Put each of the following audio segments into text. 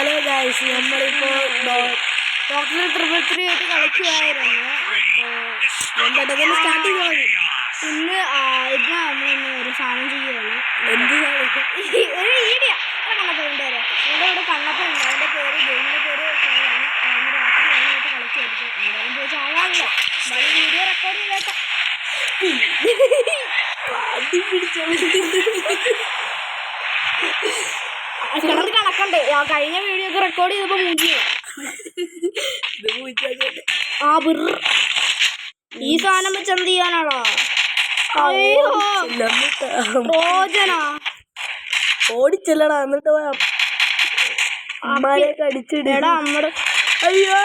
Hello guys, നമ്മളിപ്പോൾ doctor ത്രിപുത്രി ആയിട്ട് കളിക്കുമായിരുന്നു. അപ്പോൾ ഞാൻ പെട്ടെന്ന് സ്റ്റാർട്ട് ചെയ്തു. ഇന്ന് ഇപ്പം നമ്മളിന്ന് ഒരു സാധനം ചെയ്യുകയാണ്. എന്ത് ഒരു വീഡിയോ കണ്ണപ്പൻ്റെ വരെ എൻ്റെ ഇവിടെ കണ്ണപ്പനുണ്ട്. അവൻ്റെ പേര് ഗെയിമിൻ്റെ പേര് ഷോയാണ്. അന്ന് രാത്രി ഞാനായിട്ട് കളിച്ചായിരിക്കും. എന്തായാലും പോയി ചാവാറില്ല. എന്നാലും വീഡിയോ റെക്കോർഡ് ചെയ്തേക്കാം. കിടന്ന് കണക്കുണ്ട്. കഴിഞ്ഞ വീഡിയോ ഒക്കെ റെക്കോർഡ് ചെയ്തപ്പോ ഈ സാധനം വെച്ച് എന്ത് ചെയ്യാനാണോ? അയ്യോ ഓടിച്ചല്ലടാ. എന്നിട്ട് അമ്മയൊക്കെ അടിച്ചിടടാ. നമ്മുടെ അയ്യോ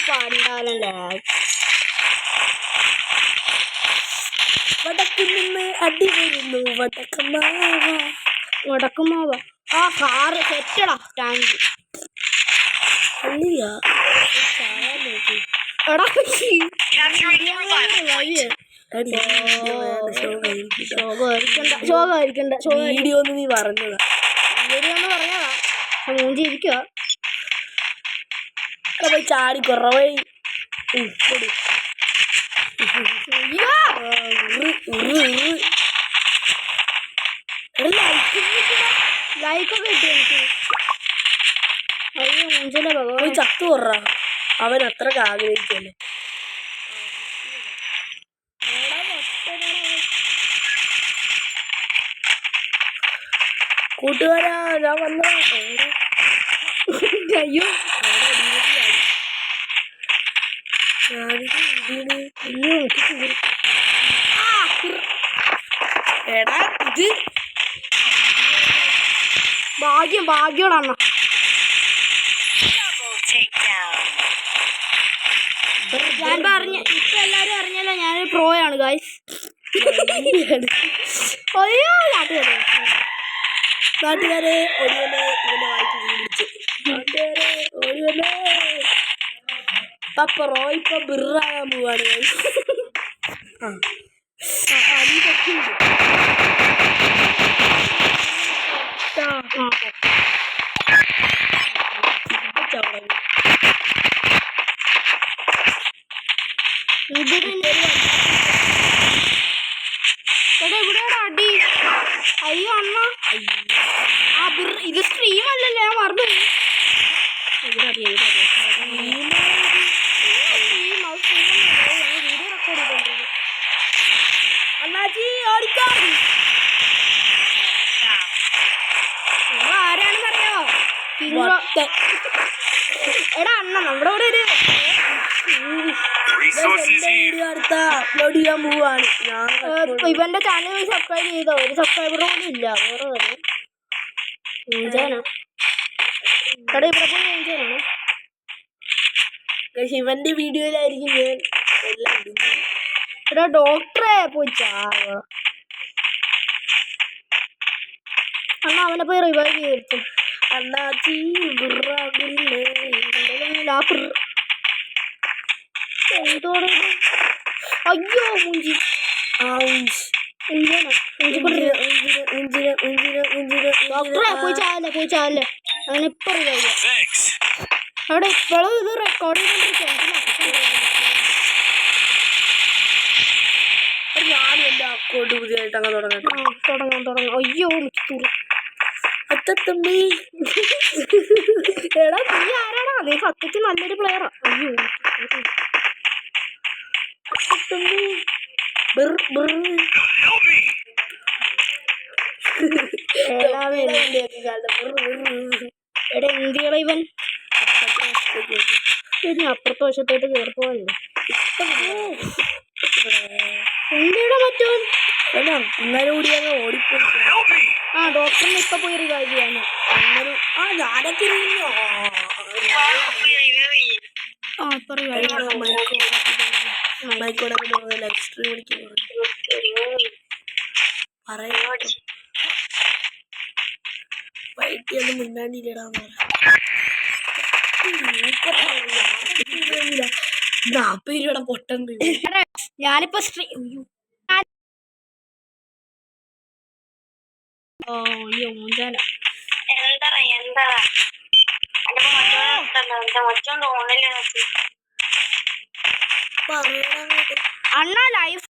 പണ്ടാലല്ലേ വടക്കിൽ നിന്ന് അടി വരുന്നു. വടക്കുമാവ ആ കാറ് സെറ്റടാ. ടാങ്ക് വീഡിയോ ഒന്ന് നീ പറഞ്ഞതാ. മൂഞ്ചിരിക്കുക പോയി ചാടി കുറവേ. ലൈക്കൊക്കെ കിട്ടി എനിക്ക്. അയ്യോ മുഞ്ചല ഭഗവാൻ ചത്തു കൊറ. അവൻ അത്രക്ക് ആഗ്രഹിച്ചല്ലേ. കൂട്ടുകാരാ ഞാൻ വന്ന. അയ്യോ എടാ ഇത് ഭാഗ്യോടാണ്. ഞാൻ പറഞ്ഞ ഇപ്പൊ എല്ലാരും അറിഞ്ഞല്ലോ ഞാനൊരു പ്രോ ആണ് ഗായ്സ്. അയ്യോ നാട്ടുകാരെ പ്രോ ഇപ്പൊ ബിറാകാൻ പോവാണ് ഗായ്സ്. അടി അയ്യോ അണ്ണ ഇത് സ്ട്രീം അല്ലല്ലോ. ഞാൻ മറന്നു. അണ്ണാച്ചി ഓടിക്കാം. ആരാണെന്ന് അറിയാമോ? എടാ അണ്ണ നമ്മുടെ ഇവിടെ ഒരു അപ്ലോഡ് ചെയ്യാൻ പോവാണ്. ഇവന്റെ ചാനൽ സബ്സ്ക്രൈബ് ചെയ്തോ? ഒരു സബ്സ്ക്രൈബർ പോലും ഇല്ല. വേറെ ഇവിടെ പോയി ശിവന്റെ വീഡിയോയിലായിരിക്കും ഞാൻ എല്ലാം. എടാ ഡോക്ടറെ പോയി ചാവ. അണ്ണ അവനെ പോയി റിവൈവ് ചെയ്തു. അണ്ണാച്ചി എന്തോടെ അയ്യോ മുഞ്ചി ഡോക്ടറെ പോയി ചാവല്ലേ. അങ്ങനെ ഇപ്പൊ റിവൈവ് അവിടെ ഇപ്പോഴും ഇത് റെക്കോർഡ് ചെയ്തോണ്ടിരിക്കും. ഞാനും എൻ്റെ അക്കൗണ്ട് പുതിയതായിട്ട് അങ്ങനെ തുടങ്ങാം. അയ്യോ അത്തത്തമ്മി. എടാ നീ ആരാടാ? നീ സത്യത്തിൽ നല്ലൊരു പ്ലെയറാ. അയ്യോ എടാ എന്തിയാ ഇവൻ അപ്പുറത്തെ വശത്തോട്ട് കയറിപ്പോവല്ലേ. എന്തിയുടെ മറ്റവൻ ഇന്നലെ കൂടി അങ്ങ് ഓടിപ്പോയി. ഡോക്ടറിനെ ഇപ്പൊ പോയി റിവൈവ് ചെയ്യാൻ. ഞാനൊക്കെ വൈകിയൊന്നും മുന്നാണ്ടിയിലിടാൻ പൊട്ടൻ. ഞാനിപ്പോ അയ്യോ മൂഞ്ചാന എന്താ മച്ചോണ്ട് ഓൺലൈനിൽ അണ്ണ ലൈഫ്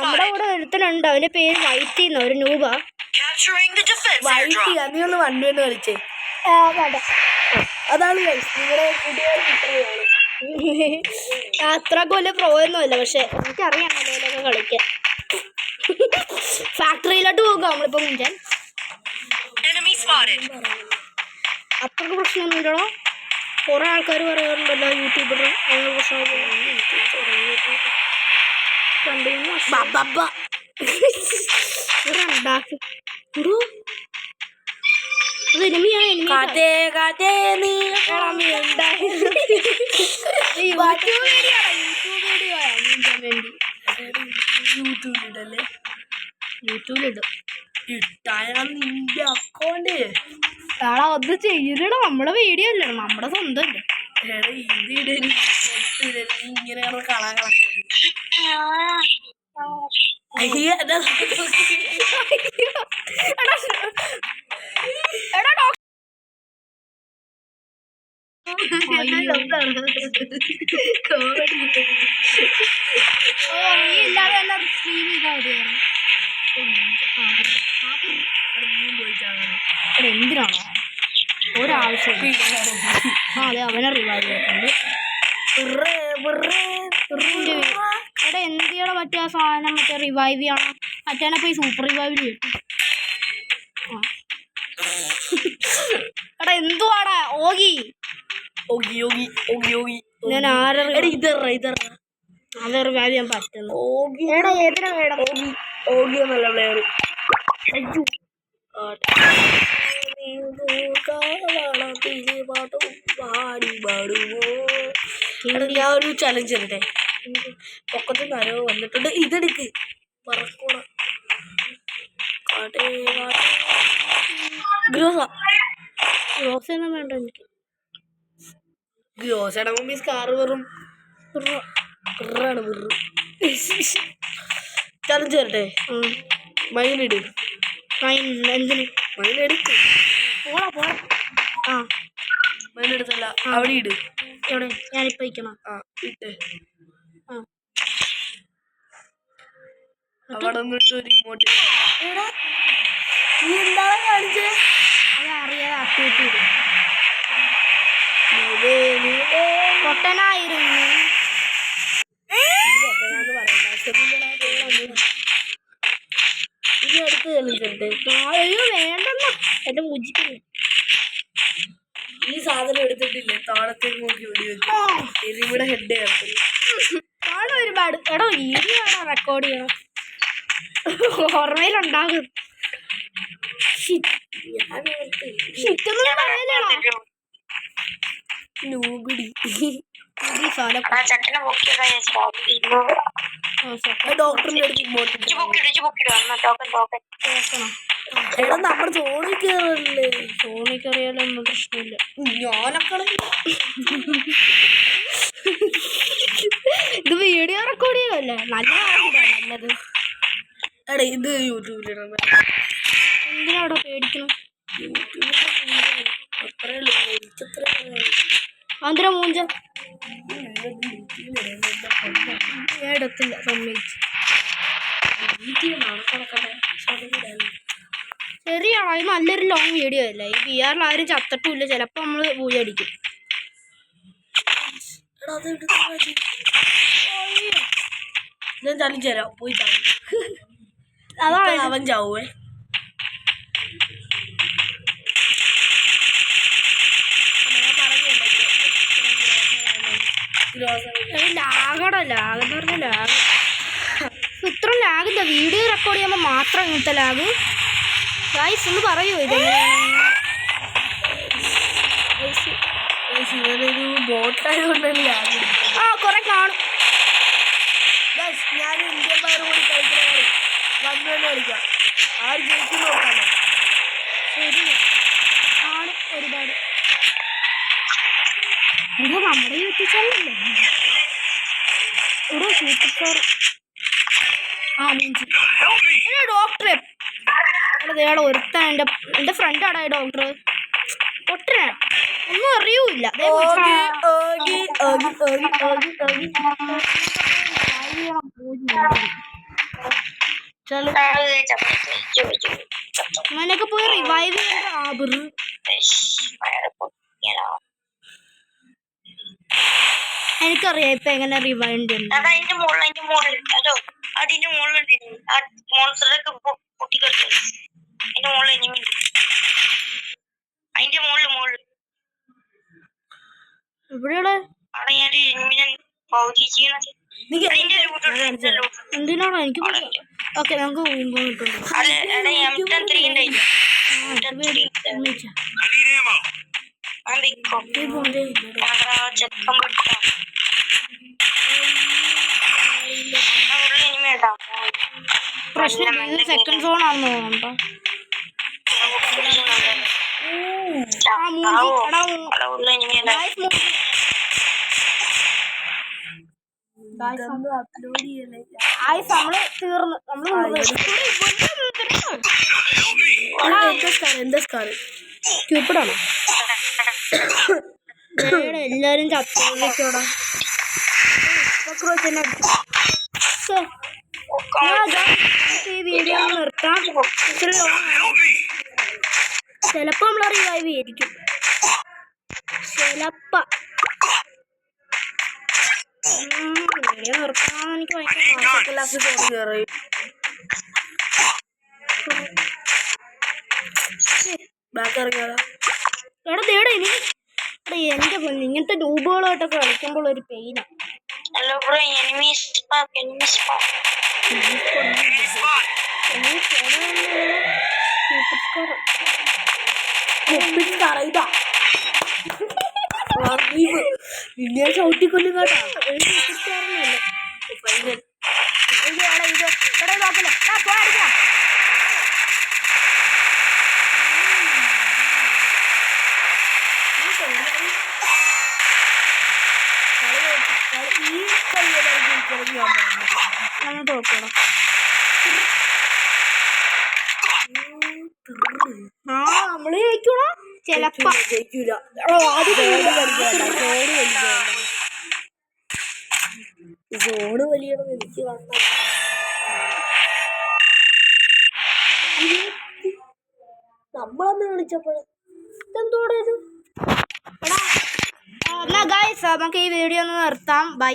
നമ്മുടെ കൂടെ ഒരുത്തനുണ്ട്, അവന്റെ പേര് വൈറ്റിന്ന്, ഒരു നൂബ. വൈറ്റി നീ ഒന്ന് വണ്ടിന്ന് കളിച്ചേ. അതാണ് നിങ്ങളുടെ അത്രക്ക് വലിയ പ്രോയൊന്നുമല്ല, പക്ഷെ എനിക്കറിയാം നിലയിലൊക്കെ കളിക്കാൻ. ഫാക്ടറിയിലോട്ട് പോകാം നമ്മളിപ്പോ മുഞ്ചാൻ. അത്രക്ക് പ്രശ്നമൊന്നുമില്ലടോ. കുറെ ആൾക്കാർ പറയാറുണ്ടല്ലോ യൂട്യൂബർ അങ്ങനെ യൂട്യൂബിലിടും. നിന്റെ അക്കൗണ്ട് ഒന്ന് ചെയ്യലോ, നമ്മളെ വീഡിയോ അല്ലേ, നമ്മുടെ സ്വന്തം അല്ലേ. ഇങ്ങനെ കളകള എന്തിനാണോ ഒരാവശ്യം? അതെ, അവനെ റിവൈവ് ചെയ്തിട്ടുണ്ട്. എടാ എന്തിനാണ് മറ്റേ ആ സാധനം മറ്റേ റിവൈവ് ചെയ്യണം? മറ്റേ പോയി സൂപ്പർ റിവൈവിൽ കിട്ടും. എടാ എന്തുവാടാ ഓഗി? ഞാൻ ആരെ അവൻ റിവൈവ് ചെയ്യാൻ പറ്റുന്നു. എടാ ഏതിനാ വേണം? ഓഗി എന്നല്ല പ്ലെയർ. ഞാൻ ഒരു ചലഞ്ച് തരട്ടെ. പൊക്കത്ത് നരോ വന്നിട്ടുണ്ട്, ഇതെടുക്ക്. പറക്കോണം ഗ്രോസൊന്നും വേണ്ട എനിക്ക്. ഗ്രോസയുടെ മമ്മി സ്കാർ വെറും ചലഞ്ച് തരട്ടെ. മൈനിട്. എന്തിന് മൈനെടുക്ക്. പോടാ. ആ മൈനെടുത്തല്ല, അവിടെ ഇട്. എവിടെ? ഞാനിപ്പോ ഇരിക്കണം. ഇട്ട് അവിടെ നിന്നിട്ട് ഒരു ഇമോട്ട്. നീ എന്താണ് കാണിച്ചേ? അത് അറിയാതെ ആക്ടിവേറ്റ് ചെയ്തു. പൊട്ടനായിരുന്നു. ഇനി അടുത്ത് കളിക്കട്ടെ. അയ്യോ വേണ്ടെന്ന എന്റെ മുജിക്കുന്നു. ഈ സാധനം എടുത്തിട്ടില്ലേ, താളത്തേക്ക് നോക്കി വെടിവെക്കും. ഇവിടെ ഹെഡ് കാണും ഒരുപാട്. എടോ വീഡിയോ ആണോ റെക്കോർഡ് ചെയ്യണം? ഓർമ്മയിലുണ്ടാകും. ഡോക്ടറിന്റെ അടുത്ത് നമ്മുടെ സോണിൽ കയറല്ലേ. സോണിൽ കയറിയാലൊന്നും പ്രശ്നമില്ല. ഞാനൊക്കെ ഇത് വീഡിയോ റെക്കോർഡ് ചെയ്യല്ലേ, നല്ലത്. എടാ ഇത് യൂട്യൂബിലിടണം. എന്തിനാവിടെ പേടിക്കണം? അന്തര മൂഞ്ച എടുത്തില്ല, സമ്മതിച്ചു. ശരിയാണോ? ഇത് നല്ലൊരു ലോങ് വീഡിയോ അല്ലേ. ഈ ബിആറിൽ ആരും ചത്തിട്ടുമില്ല. ചിലപ്പോൾ നമ്മൾ പൂജ അടിക്കും. ഞാൻ ചലിച്ചു തരാം, പോയി അതാണ് അവൻ ചാവേ. ലാഗെന്ന് പറഞ്ഞ ലാഗ്. ഇത്ര ലാഗില്ല. വീഡിയോ റെക്കോർഡ് ചെയ്യുമ്പോൾ മാത്രം ഇങ്ങനത്തെ ലാഗ്. ഗൈസ് ഒന്ന് പറയൂ ഇതെങ്ങനെയാണ്? ഇവനൊരു ബോട്ടായതുകൊണ്ടല്ലേ ലാഗ്. കുറെ കാണും. ഞാൻ ഇന്ത്യൻ പയർ കൂടി കളിക്കുന്ന കളി വന്നു തന്നെ കളിക്കാം. ആര് ജയിക്കും നോക്കാമോ? ശരി ആണ് ഒരുപാട്. ഇത് നമ്മുടെ യൂട്യൂബ് ചാനലല്ലേ? ഇവിടെ സൂപ്പർ സ്റ്റാർ ഡോക്ടറെ അവിടെ ഒരുത്താൻ എൻ്റെ ഫ്രണ്ടാടാ ഡോക്ടർ. ഒട്ടനെ ഒന്നും അറിയൂല. അങ്ങനെയൊക്കെ പോയി റിവൈവ് ചെയ്യേണ്ട. എനിക്കറിയാം ഇപ്പൊ എങ്ങനെ റിവൈൻഡ് ചെയ്യുന്നത്. അതിന്റെ മുകളിലുണ്ട് മോൺസ്റ്ററൊക്കെ പൊട്ടിക്കളിക്കും. അതിന്റെ മുകളിൽ എനിമി. അതിന്റെ മുകളിൽ എവിടെയാണ് അവിടെ ഞാനൊരു എനിമിനെ പൗതിച്ചിരിക്കുന്നത്. എന്തിനാണോ എനിക്ക് ഓക്കെ നമുക്ക് പ്രശ്നം സെക്കൻഡ് സോൺ ആണെന്ന് തോന്നുന്നുണ്ടോ? നമ്മള് തീർന്നു. ക്യൂപ്പിടാണോ എല്ലാരും ചത്തോടാ. ഈ വീഡിയോ നിർത്താം. ചിലപ്പോ നമ്മളെ റിവൈവ് ചെയ്തിരിക്കും. ചിലപ്പ വീഡിയോ നിർത്താന്ന് എനിക്ക് ഭയങ്കര എടാ തേടാ ഇനി എന്റെ പൊന്ന് ഇങ്ങനത്തെ ഡൂബുകളായിട്ടൊക്കെ കളിക്കുമ്പോൾ ഒരു പെയിനാ. ചവിട്ടിക്കൊല്ലും കേട്ടാ. നോക്കണം. നമ്മള് ജയിക്കണോ? ചെലപ്പോ ജയിക്കൂല. സോണ് വലിയണം എനിക്ക് കാണണം. നമ്മളന്ന് വിളിച്ചപ്പോഴേ എന്തോടെ ഇത്. നമുക്ക് ഈ വീഡിയോ ഒന്ന് നിർത്താം. ബൈ.